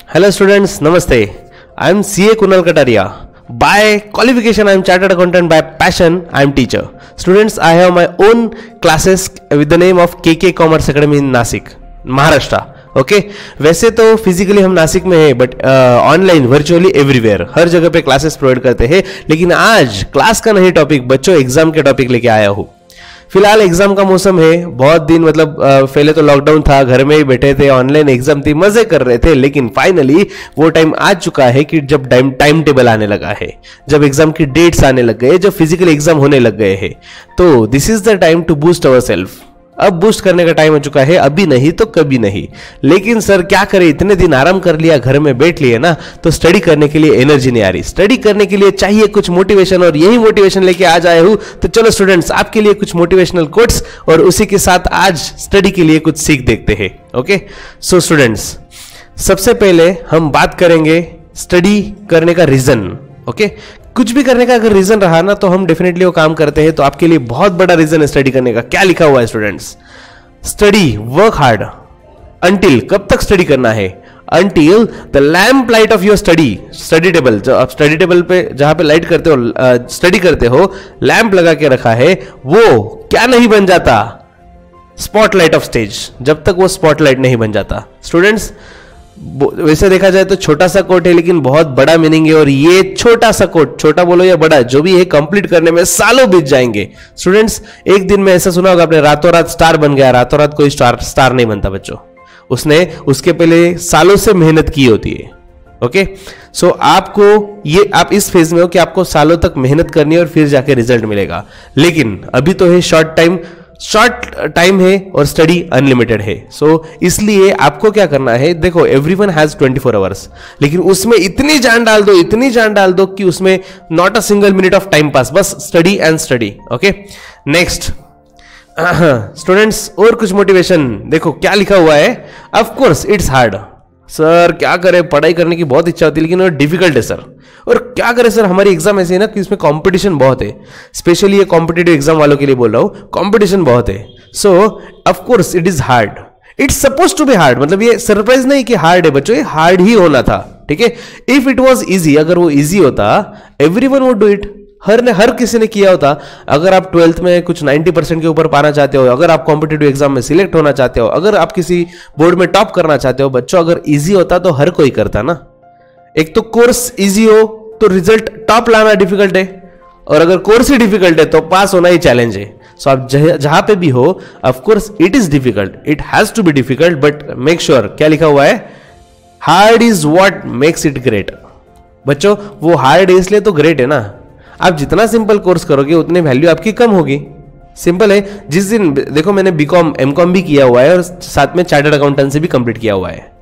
Hello students, Namaste. I am CA Kunal Kataria. By qualification, I am Chartered Accountant. By passion, I am teacher. Students, I have my own classes with the name of KK Commerce Academy in Nasik, Maharashtra. Okay वैसे तो physically हम नासिक में है but online virtually everywhere हर जगह पे classes provide करते हैं। लेकिन आज क्लास का नहीं टॉपिक बच्चों एग्जाम के टॉपिक लेके आया हूँ। फिलहाल एग्जाम का मौसम है, बहुत दिन मतलब पहले तो लॉकडाउन था, घर में ही बैठे थे, ऑनलाइन एग्जाम थी, मजे कर रहे थे। लेकिन फाइनली वो टाइम आ चुका है कि जब टाइम टेबल आने लगा है, जब एग्जाम की डेट्स आने लग गए, जब फिजिकल एग्जाम होने लग गए हैं, तो this is the time to boost our self. अब बूस्ट करने का टाइम हो चुका है, अभी नहीं तो कभी नहीं। लेकिन सर क्या करें, इतने दिन आराम कर लिया, घर में बैठ लिए ना, तो स्टडी करने के लिए एनर्जी नहीं आ रही। स्टडी करने के लिए चाहिए कुछ मोटिवेशन, और यही मोटिवेशन लेके आज आया हूं। तो चलो स्टूडेंट्स, आपके लिए कुछ मोटिवेशनल कोट्स और उसी के साथ आज स्टडी के लिए कुछ सीख देखते हैं। ओके सो स्टूडेंट्स, सबसे पहले हम बात करेंगे स्टडी करने का रीजन। ओके कुछ भी करने का अगर रीजन रहा ना, तो हम डेफिनेटली वो काम करते हैं। तो आपके लिए बहुत बड़ा रीजन है स्टडी करने का। क्या लिखा हुआ है students? Study, work hard until, कब तक स्टडी करना है? Until the lamp light of your study table. जो आप स्टडी टेबल पे जहां पे लाइट करते हो, स्टडी करते हो, लैम्प लगा के रखा है, वो क्या नहीं बन जाता? Spotlight of stage. जब तक वो स्पॉटलाइट नहीं बन जाता। स्टूडेंट्स वैसे देखा जाए तो छोटा सा कोट है, लेकिन बहुत बड़ा मीनिंग है। और ये छोटा सा कोट, छोटा बोलो या बड़ा, जो भी है, कंप्लीट करने में सालों बीत जाएंगे। स्टूडेंट्स एक दिन में ऐसा सुना होगा आपने, रातों रात स्टार बन गया। रातों रात कोई स्टार नहीं बनता बच्चों, उसने उसके पहले सालों से मेहनत की होती है। ओके सो आपको ये, आप इस फेज में हो कि आपको सालों तक मेहनत करनी है और फिर जाके रिजल्ट मिलेगा। लेकिन अभी तो है शॉर्ट टाइम है और स्टडी अनलिमिटेड है। सो इसलिए आपको क्या करना है, देखो एवरीवन हैज 24 आवर्स, लेकिन उसमें इतनी जान डाल दो कि उसमें not a single minute of time pass, बस study and study. Okay next students, और कुछ मोटिवेशन देखो क्या लिखा हुआ है। Of course it's hard. Sir क्या करें, पढ़ाई करने की बहुत इच्छा होती है लेकिन वो डिफिकल्ट है सर। और क्या करें सर, हमारी एग्जाम ऐसे है ना कि इसमें कंपटीशन बहुत है। स्पेशली ये कॉम्पिटिटिव एग्जाम वालों के लिए बोल रहा हूं, कंपटीशन बहुत है। So of course it is hard, it's suppose to be hard. मतलब ये सरप्राइज नहीं कि हार्ड है बच्चों, ये हार्ड ही होना था। ठीक है, इफ इट वॉज इजी, अगर वो इजी होता, एवरीवन वुड डू इट, हर किसी ने किया होता। अगर आप 12th में कुछ 90% के ऊपर पाना चाहते हो, अगर आप कॉम्पिटिटिव एग्जाम में सिलेक्ट होना चाहते हो, अगर आप किसी बोर्ड में टॉप करना चाहते हो बच्चों, अगर इजी होता तो हर कोई करता ना। एक तो कोर्स इजी हो तो रिजल्ट टॉप लाना डिफिकल्ट है, और अगर कोर्स ही डिफिकल्ट है तो पास होना ही चैलेंज है। सो आप जहां पे भी हो, of course it is difficult, it has to be difficult, but make sure, क्या लिखा हुआ है? Hard is what makes it great. बच्चों वो हार्ड है इसलिए तो ग्रेट है ना। आप जितना सिंपल कोर्स करोगे उतनी वैल्यू आपकी कम होगी। सिंपल है। जिस दिन देखो, मैंने बीकॉम एमकॉम भी किया हुआ है और साथ में चार्टर्ड अकाउंटेंसी भी कंप्लीट किया हुआ है।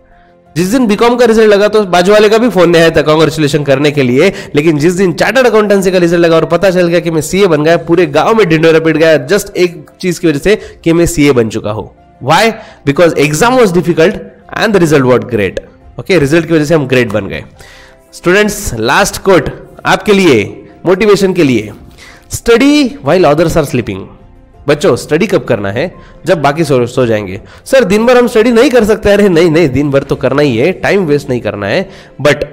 जिस दिन बीकॉम का रिजल्ट लगा तो बाजू वाले का भी फोन नहीं आया था कांग्रेचुलेशन करने के लिए। लेकिन जिस दिन चार्टर्ड अकाउंटेंसी का रिजल्ट लगा और पता चल गया कि मैं सीए बन गया, पूरे गांव में ढिंडोरा पिट गया, जस्ट एक चीज की वजह से कि मैं सीए बन चुका हूं। Why? Because exam was difficult and the result was great. Okay, result की वजह से हम ग्रेट बन गए। स्टूडेंट्स लास्ट कोट आपके लिए, मोटिवेशन के लिए, study while others are sleeping. बच्चों स्टडी कब करना है? जब बाकी सो जाएंगे। सर दिन भर हम स्टडी नहीं कर सकते। अरे नहीं, दिन भर तो करना ही है, टाइम वेस्ट नहीं करना है। बट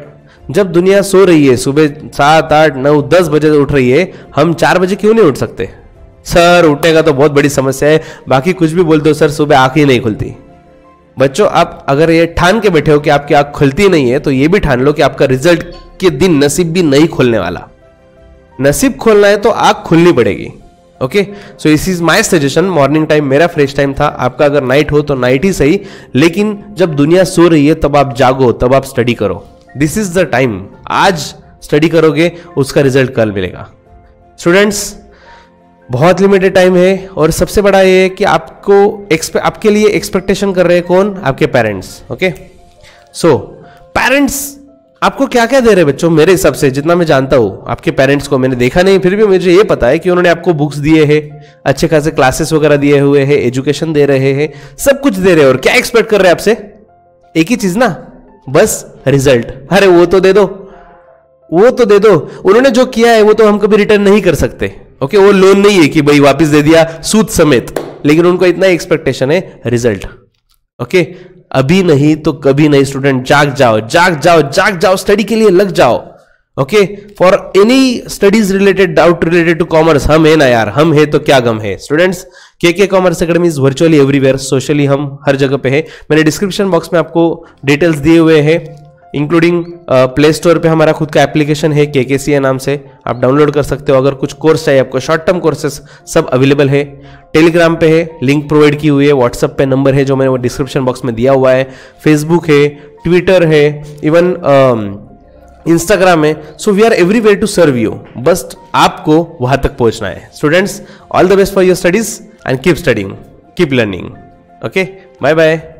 जब दुनिया सो रही है, सुबह 7, 8, 9, 10 बजे उठ रही है, हम 4 बजे क्यों नहीं उठ सकते? सर उठने का तो बहुत बड़ी समस्या है, बाकी कुछ भी बोलते हो सर, सुबह आंख ही नहीं खुलती। बच्चों आप अगर ये ठान के बैठे हो कि आपकी आंख खुलती नहीं है, तो ये भी ठान लो कि आपका रिजल्ट के दिन नसीब भी नहीं खुलने वाला। नसीब खोलना है तो आंख खुलनी पड़ेगी। Okay so this is my suggestion. Morning time मेरा फ्रेश टाइम था, आपका अगर नाइट हो तो नाइट ही सही, लेकिन जब दुनिया सो रही है तब आप जागो, तब आप स्टडी करो। This is the time. आज स्टडी करोगे उसका रिजल्ट कल मिलेगा। स्टूडेंट्स बहुत लिमिटेड टाइम है, और सबसे बड़ा ये है कि आपके लिए एक्सपेक्टेशन कर रहे हैं कौन? आपके पेरेंट्स। ओके सो पेरेंट्स आपको क्या क्या दे रहे हैं बच्चों? मेरे हिसाब से जितना मैं जानता हूं, आपके पेरेंट्स को मैंने देखा नहीं, फिर भी मुझे ये पता है कि उन्होंने आपको बुक्स दिए हैं, अच्छे खासे क्लासेस वगैरह दिए हुए हैं, एजुकेशन दे रहे हैं, सब कुछ दे रहे हैं। और क्या एक्सपेक्ट कर रहे हैं आपसे? एक ही चीज ना, बस रिजल्ट। अरे वो तो दे दो। उन्होंने जो किया है वो तो हम कभी रिटर्न नहीं कर सकते। ओके वो लोन नहीं है कि भाई वापस दे दिया सूद समेत, लेकिन उनको इतना एक्सपेक्टेशन है, रिजल्ट। ओके अभी नहीं तो कभी नहीं स्टूडेंट, जाग जाओ जाग जाओ जाग जाओ, स्टडी के लिए लग जाओ। Okay, for any studies related, doubt related to commerce, हम है ना यार, हम है तो क्या गम है स्टूडेंट्स। के commerce academy is virtually everywhere, socially हम हर जगह पे है। मैंने डिस्क्रिप्शन बॉक्स में आपको डिटेल्स दिए हुए हैं, इंक्लूडिंग प्ले स्टोर पे हमारा खुद का एप्लीकेशन है KKCA नाम से, आप डाउनलोड कर सकते हो। अगर कुछ कोर्स चाहिए आपको, शॉर्ट टर्म कोर्सेस सब अवेलेबल है। टेलीग्राम पे है, लिंक प्रोवाइड की हुई है। व्हाट्सएप पे नंबर है जो मैंने वो डिस्क्रिप्शन बॉक्स में दिया हुआ है। फेसबुक है, ट्विटर है, इवन इंस्टाग्राम है। So we are everywhere to serve you, बस आपको वहां तक पहुंचना है। Students, all the best for your studies and keep studying, keep learning. Okay, bye bye.